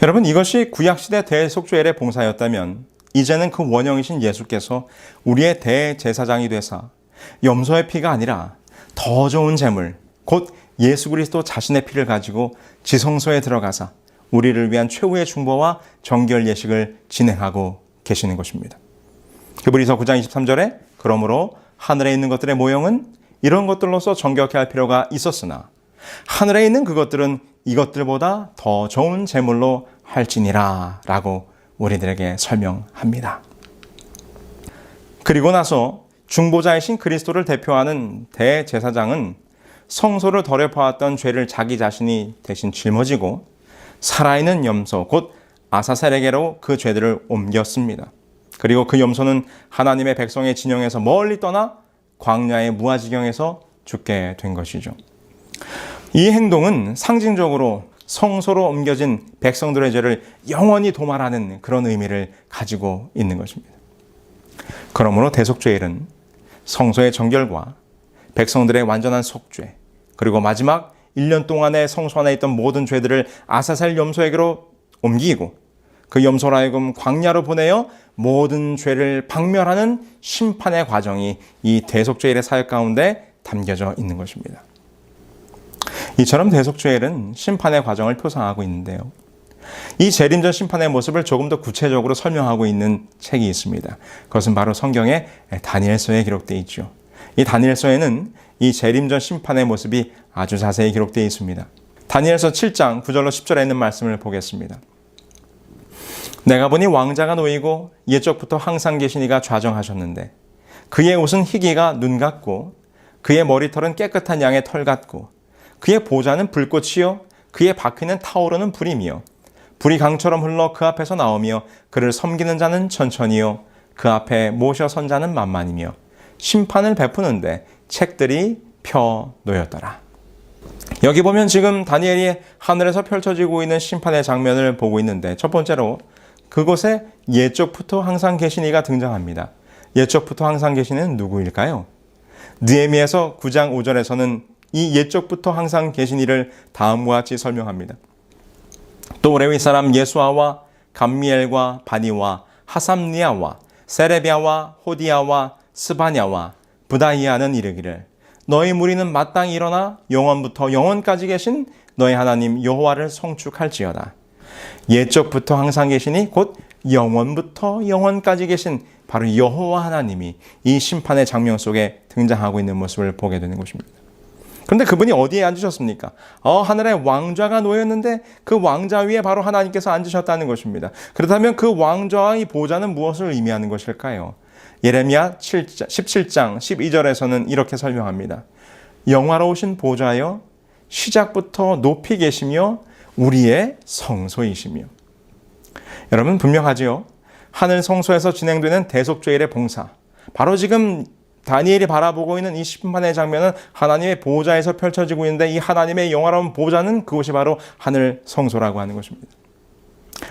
여러분, 이것이 구약시대 대속죄일의 봉사였다면 이제는 그 원형이신 예수께서 우리의 대제사장이 되사 염소의 피가 아니라 더 좋은 제물, 곧 예수 그리스도 자신의 피를 가지고 지성소에 들어가사 우리를 위한 최후의 중보와 정결 예식을 진행하고 계시는 것입니다. 히브리서 9장 23절에 그러므로 하늘에 있는 것들의 모형은 이런 것들로서 정결케 할 필요가 있었으나 하늘에 있는 그것들은 이것들보다 더 좋은 제물로 할지니라 라고 우리들에게 설명합니다. 그리고 나서 중보자이신 그리스도를 대표하는 대제사장은 성소를 더럽혀왔던 죄를 자기 자신이 대신 짊어지고 살아있는 염소 곧 아사셀에게로 그 죄들을 옮겼습니다. 그리고 그 염소는 하나님의 백성의 진영에서 멀리 떠나 광야의 무아지경에서 죽게 된 것이죠. 이 행동은 상징적으로 성소로 옮겨진 백성들의 죄를 영원히 도말하는 그런 의미를 가지고 있는 것입니다. 그러므로 대속죄일은 성소의 정결과 백성들의 완전한 속죄, 그리고 마지막 1년 동안의 성소 안에 있던 모든 죄들을 아사셀 염소에게로 옮기고 그 염소로 하여금 광야로 보내어 모든 죄를 박멸하는 심판의 과정이 이 대속죄일의 사역 가운데 담겨져 있는 것입니다. 이처럼 대속죄일은 심판의 과정을 표상하고 있는데요. 이 재림전 심판의 모습을 조금 더 구체적으로 설명하고 있는 책이 있습니다. 그것은 바로 성경의 다니엘서에 기록되어 있죠. 이 다니엘서에는 이 재림전 심판의 모습이 아주 자세히 기록되어 있습니다. 다니엘서 7장 9절로 10절에 있는 말씀을 보겠습니다. 내가 보니 왕자가 놓이고 옛적부터 항상 계신 이가 좌정하셨는데 그의 옷은 희기가 눈 같고 그의 머리털은 깨끗한 양의 털 같고 그의 보좌는 불꽃이요 그의 바퀴는 타오르는 불이며 불이 강처럼 흘러 그 앞에서 나오며 그를 섬기는 자는 천천히요 그 앞에 모셔 선 자는 만만이며 심판을 베푸는데 책들이 펴 놓였더라. 여기 보면 지금 다니엘이 하늘에서 펼쳐지고 있는 심판의 장면을 보고 있는데 첫 번째로 그곳에 옛적부터 항상 계신 이가 등장합니다. 옛적부터 항상 계신 이는 누구일까요? 느헤미야서 9장 5절에서는 이 옛적부터 항상 계신 이를 다음과 같이 설명합니다. 또 레위 사람 예수아와 감미엘과 바니와 하삼니아와 세레비아와 호디아와 스바냐와 부다이아는 이르기를 너희 무리는 마땅히 일어나 영원부터 영원까지 계신 너희 하나님 여호와를 송축할지어다. 옛적부터 항상 계시니 곧 영원부터 영원까지 계신 바로 여호와 하나님이 이 심판의 장면 속에 등장하고 있는 모습을 보게 되는 것입니다. 그런데 그분이 어디에 앉으셨습니까? 하늘에 왕좌가 놓였는데 그 왕좌 위에 바로 하나님께서 앉으셨다는 것입니다. 그렇다면 그 왕좌와 이 보좌는 무엇을 의미하는 것일까요? 예레미야 17장 12절에서는 이렇게 설명합니다. 영화로우신 보좌여 시작부터 높이 계시며 우리의 성소이시며. 여러분 분명하지요? 하늘 성소에서 진행되는 대속죄일의 봉사, 바로 지금 다니엘이 바라보고 있는 이 심판의 장면은 하나님의 보좌에서 펼쳐지고 있는데 이 하나님의 영화로운 보좌는 그곳이 바로 하늘 성소라고 하는 것입니다.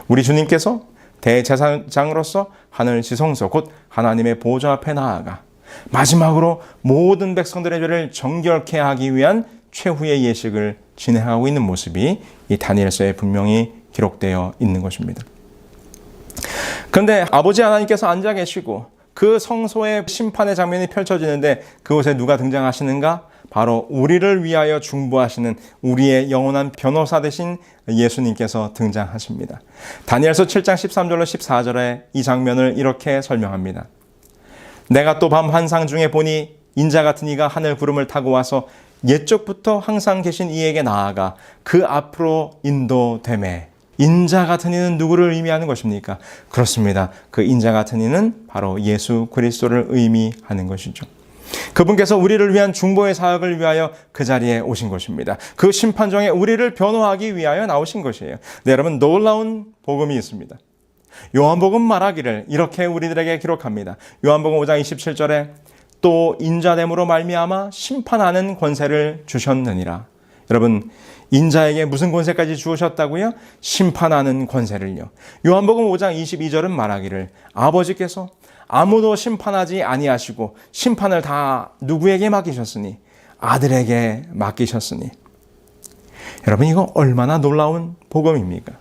우리 주님께서 대제사장으로서 하늘 지성소 곧 하나님의 보좌 앞에 나아가 마지막으로 모든 백성들의 죄를 정결케 하기 위한 최후의 예식을 진행하고 있는 모습이 이 다니엘서에 분명히 기록되어 있는 것입니다. 그런데 아버지 하나님께서 앉아 계시고 그 성소의 심판의 장면이 펼쳐지는데 그곳에 누가 등장하시는가? 바로 우리를 위하여 중보하시는 우리의 영원한 변호사 되신 예수님께서 등장하십니다. 다니엘서 7장 13절로 14절에 이 장면을 이렇게 설명합니다. 내가 또 밤 환상 중에 보니 인자 같은 이가 하늘 구름을 타고 와서 옛적부터 항상 계신 이에게 나아가 그 앞으로 인도되매. 인자 같은 이는 누구를 의미하는 것입니까? 그렇습니다. 그 인자 같은 이는 바로 예수 그리스도를 의미하는 것이죠. 그분께서 우리를 위한 중보의 사역을 위하여 그 자리에 오신 것입니다. 그 심판정에 우리를 변호하기 위하여 나오신 것이에요. 네, 여러분 놀라운 복음이 있습니다. 요한복음 말하기를 이렇게 우리들에게 기록합니다. 요한복음 5장 27절에 또 인자됨으로 말미암아 심판하는 권세를 주셨느니라. 여러분, 인자에게 무슨 권세까지 주셨다고요? 심판하는 권세를요. 요한복음 5장 22절은 말하기를 아버지께서 아무도 심판하지 아니하시고 심판을 다 누구에게 맡기셨으니 아들에게 맡기셨으니. 여러분, 이거 얼마나 놀라운 복음입니까?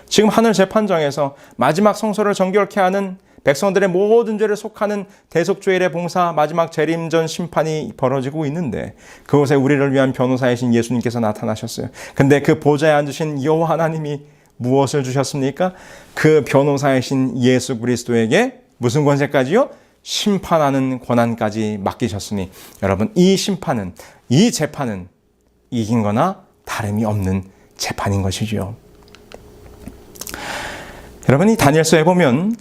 지금 하늘 재판정에서 마지막 성소를 정결케 하는 백성들의 모든 죄를 속하는 대속죄일의 봉사 마지막 재림전 심판이 벌어지고 있는데 그곳에 우리를 위한 변호사이신 예수님께서 나타나셨어요. 근데 그 보좌에 앉으신 여호와 하나님이 무엇을 주셨습니까? 그 변호사이신 예수 그리스도에게 무슨 권세까지요? 심판하는 권한까지 맡기셨으니 여러분, 이 심판은, 이 재판은 이긴 거나 다름이 없는 재판인 것이죠. 여러분, 이 다니엘서에 보면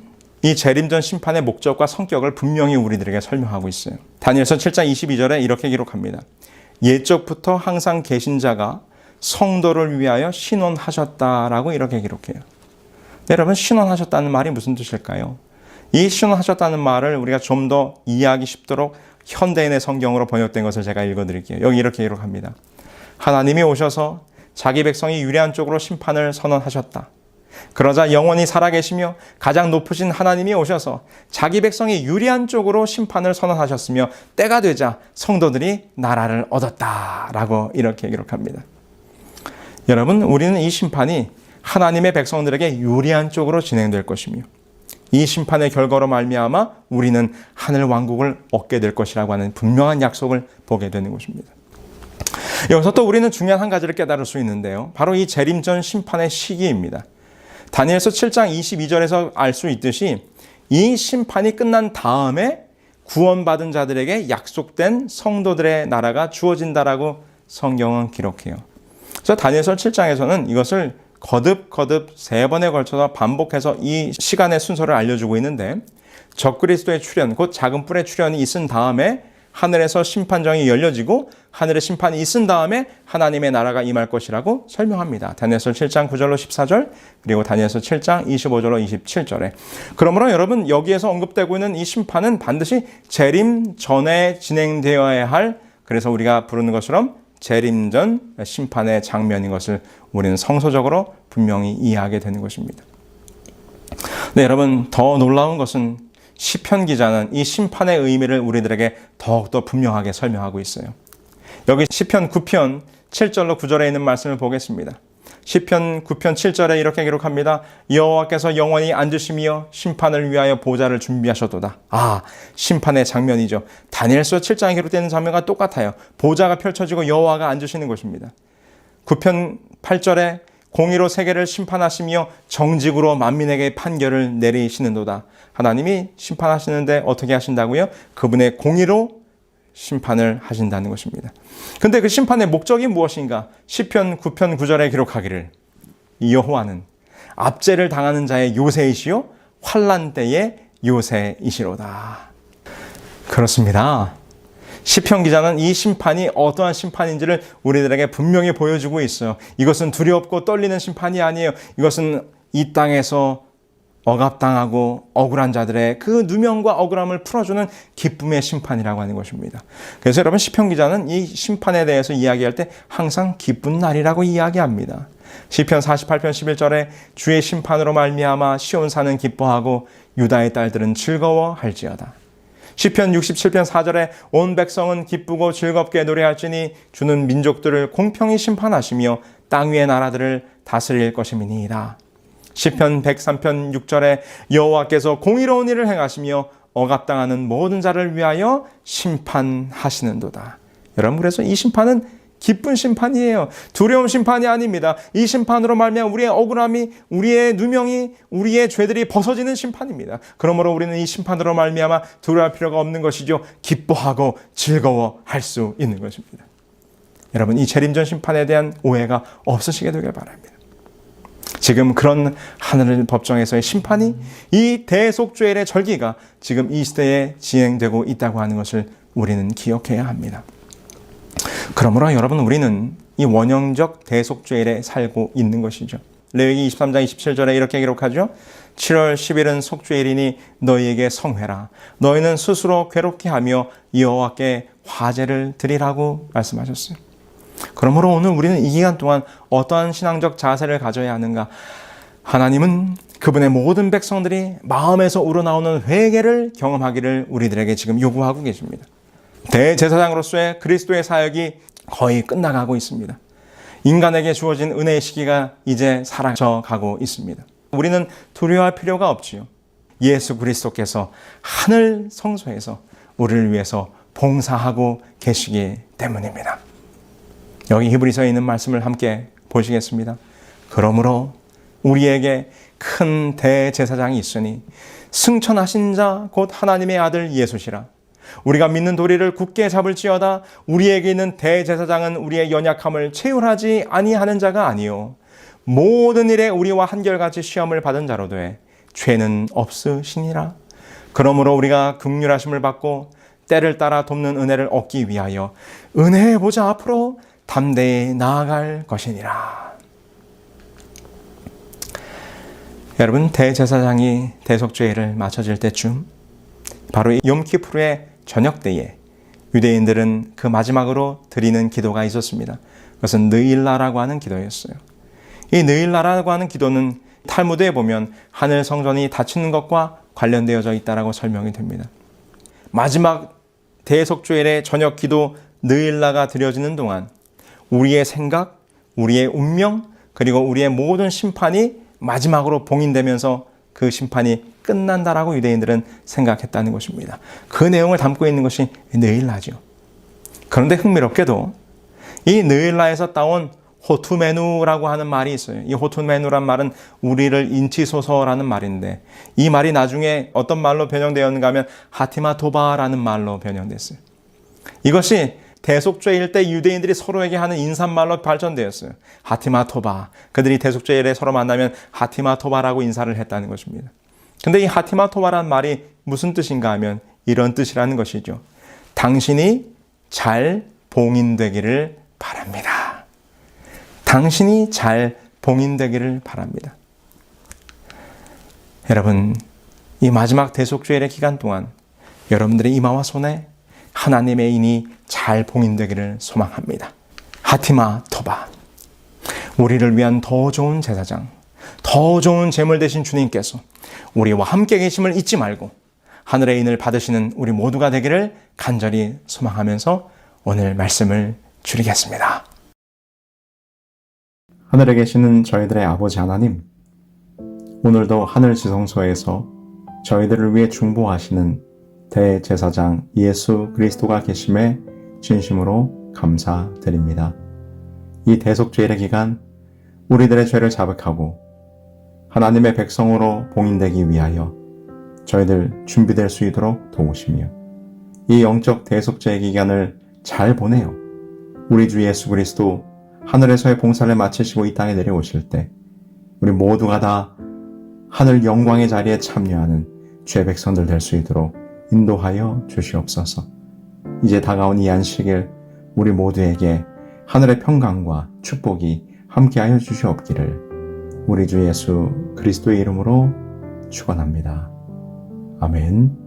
이 재림전 심판의 목적과 성격을 분명히 우리들에게 설명하고 있어요. 다니엘서 7장 22절에 이렇게 기록합니다. 옛적부터 항상 계신 자가 성도를 위하여 신원하셨다라고 이렇게 기록해요. 네, 여러분, 신원하셨다는 말이 무슨 뜻일까요? 이 신원하셨다는 말을 우리가 좀 더 이해하기 쉽도록 현대인의 성경으로 번역된 것을 제가 읽어드릴게요. 여기 이렇게 기록합니다. 하나님이 오셔서 자기 백성이 유리한 쪽으로 심판을 선언하셨다. 그러자 영원히 살아계시며 가장 높으신 하나님이 오셔서 자기 백성이 유리한 쪽으로 심판을 선언하셨으며 때가 되자 성도들이 나라를 얻었다라고 이렇게 기록합니다. 여러분, 우리는 이 심판이 하나님의 백성들에게 유리한 쪽으로 진행될 것이며 이 심판의 결과로 말미암아 우리는 하늘 왕국을 얻게 될 것이라고 하는 분명한 약속을 보게 되는 것입니다. 여기서 또 우리는 중요한 한 가지를 깨달을 수 있는데요. 바로 이 재림전 심판의 시기입니다. 다니엘서 7장 22절에서 알 수 있듯이 이 심판이 끝난 다음에 구원받은 자들에게 약속된 성도들의 나라가 주어진다라고 성경은 기록해요. 그래서 다니엘서 7장에서는 이것을 거듭 세 번에 걸쳐서 반복해서 이 시간의 순서를 알려주고 있는데 적그리스도의 출현, 곧 작은 뿔의 출현이 있은 다음에 하늘에서 심판정이 열려지고 하늘의 심판이 있은 다음에 하나님의 나라가 임할 것이라고 설명합니다. 다니엘서 7장 9절로 14절 그리고 다니엘서 7장 25절로 27절에. 그러므로 여러분, 여기에서 언급되고 있는 이 심판은 반드시 재림 전에 진행되어야 할, 그래서 우리가 부르는 것처럼 재림전 심판의 장면인 것을 우리는 성서적으로 분명히 이해하게 되는 것입니다. 네, 여러분, 더 놀라운 것은 시편 기자는 이 심판의 의미를 우리들에게 더욱더 분명하게 설명하고 있어요. 여기 시편 9편 7절로 9절에 있는 말씀을 보겠습니다. 시편 9편 7절에 이렇게 기록합니다. 여호와께서 영원히 앉으시며 심판을 위하여 보좌를 준비하셨도다. 심판의 장면이죠. 다니엘서 7장에 기록되는 장면과 똑같아요. 보좌가 펼쳐지고 여호와가 앉으시는 것입니다. 9편 8절에 공의로 세계를 심판하시며 정직으로 만민에게 판결을 내리시는도다. 하나님이 심판하시는데 어떻게 하신다고요? 그분의 공의로 심판을 하신다는 것입니다. 근데 그 심판의 목적이 무엇인가? 시편 9편 9절에 기록하기를 여호와는 압제를 당하는 자의 요새이시요 환난 때의 요새이시로다. 그렇습니다. 시편 기자는 이 심판이 어떠한 심판인지를 우리들에게 분명히 보여주고 있어요. 이것은 두렵고 떨리는 심판이 아니에요. 이것은 이 땅에서 억압당하고 억울한 자들의 그 누명과 억울함을 풀어주는 기쁨의 심판이라고 하는 것입니다. 그래서 여러분, 시편 기자는 이 심판에 대해서 이야기할 때 항상 기쁜 날이라고 이야기합니다. 시편 48편 11절에 주의 심판으로 말미암아 시온산은 기뻐하고 유다의 딸들은 즐거워할지어다. 시편 67편 4절에 온 백성은 기쁘고 즐겁게 노래할지니 주는 민족들을 공평히 심판하시며 땅 위의 나라들을 다스릴 것임이니이다. 시편 103편 6절에 여호와께서 공의로운 일을 행하시며 억압당하는 모든 자를 위하여 심판하시는도다. 여러분, 그래서 이 심판은 기쁜 심판이에요. 두려운 심판이 아닙니다. 이 심판으로 말미암아 우리의 억울함이, 우리의 누명이, 우리의 죄들이 벗어지는 심판입니다. 그러므로 우리는 이 심판으로 말미암아 두려워할 필요가 없는 것이죠. 기뻐하고 즐거워할 수 있는 것입니다. 여러분, 이 재림전 심판에 대한 오해가 없으시게 되길 바랍니다. 지금 그런 하늘 법정에서의 심판이, 이 대속죄일의 절기가 지금 이 시대에 진행되고 있다고 하는 것을 우리는 기억해야 합니다. 그러므로 여러분, 우리는 이 원형적 대속죄일에 살고 있는 것이죠. 레위기 23장 27절에 이렇게 기록하죠. 7월 10일은 속죄일이니 너희에게 성회라. 너희는 스스로 괴롭게 하며 여호와께 화제를 드리라고 말씀하셨어요. 그러므로 오늘 우리는 이 기간 동안 어떠한 신앙적 자세를 가져야 하는가? 하나님은 그분의 모든 백성들이 마음에서 우러나오는 회개를 경험하기를 우리들에게 지금 요구하고 계십니다. 대제사장으로서의 그리스도의 사역이 거의 끝나가고 있습니다. 인간에게 주어진 은혜의 시기가 이제 사라져 가고 있습니다. 우리는 두려워할 필요가 없지요. 예수 그리스도께서 하늘 성소에서 우리를 위해서 봉사하고 계시기 때문입니다. 여기 히브리서에 있는 말씀을 함께 보시겠습니다. 그러므로 우리에게 큰 대제사장이 있으니 승천하신 자 곧 하나님의 아들 예수시라. 우리가 믿는 도리를 굳게 잡을지어다. 우리에게 있는 대제사장은 우리의 연약함을 체휼하지 아니하는 자가 아니요 모든 일에 우리와 한결같이 시험을 받은 자로 돼 죄는 없으시니라. 그러므로 우리가 긍휼하심을 받고 때를 따라 돕는 은혜를 얻기 위하여 은혜의 보좌 앞으로 담대히 나아갈 것이니라. 여러분, 대제사장이 대속죄를 마쳐질 때쯤 바로 욤키푸르의 저녁 때에 유대인들은 그 마지막으로 드리는 기도가 있었습니다. 그것은 느일라라고 하는 기도였어요. 이 느일라라고 하는 기도는 탈무드에 보면 하늘 성전이 닫히는 것과 관련되어져 있다라고 설명이 됩니다. 마지막 대속죄일의 저녁 기도 느일라가 드려지는 동안 우리의 생각, 우리의 운명, 그리고 우리의 모든 심판이 마지막으로 봉인되면서 그 심판이 끝난다라고 유대인들은 생각했다는 것입니다. 그 내용을 담고 있는 것이 느일라죠. 그런데 흥미롭게도 이 느일라에서 따온 호투메누라고 하는 말이 있어요. 이 호투메누란 말은 우리를 인치소서라는 말인데 이 말이 나중에 어떤 말로 변형되었는가 하면 하티마토바라는 말로 변형됐어요. 이것이 대속죄일 때 유대인들이 서로에게 하는 인사말로 발전되었어요. 하티마토바. 그들이 대속죄일에 서로 만나면 하티마토바라고 인사를 했다는 것입니다. 근데 이 하티마토바라는 말이 무슨 뜻인가 하면 이런 뜻이라는 것이죠. 당신이 잘 봉인되기를 바랍니다. 당신이 잘 봉인되기를 바랍니다. 여러분, 이 마지막 대속죄일의 기간 동안 여러분들의 이마와 손에 하나님의 인이 잘 봉인되기를 소망합니다. 하티마토바. 우리를 위한 더 좋은 제사장, 더 좋은 제물 되신 주님께서 우리와 함께 계심을 잊지 말고 하늘의 인을 받으시는 우리 모두가 되기를 간절히 소망하면서 오늘 말씀을 줄이겠습니다. 하늘에 계시는 저희들의 아버지 하나님, 오늘도 하늘 지성소에서 저희들을 위해 중보하시는 대제사장 예수 그리스도가 계심에 진심으로 감사드립니다. 이 대속죄일의 기간 우리들의 죄를 자백하고 하나님의 백성으로 봉인되기 위하여 저희들 준비될 수 있도록 도우시며 이 영적 대속죄의 기간을 잘 보내어 우리 주 예수 그리스도 하늘에서의 봉사를 마치시고 이 땅에 내려오실 때 우리 모두가 다 하늘 영광의 자리에 참여하는 주의 백성들 될 수 있도록 인도하여 주시옵소서. 이제 다가온 이 안식일 우리 모두에게 하늘의 평강과 축복이 함께하여 주시옵기를 우리 주 예수 그리스도의 이름으로 축원합니다. 아멘.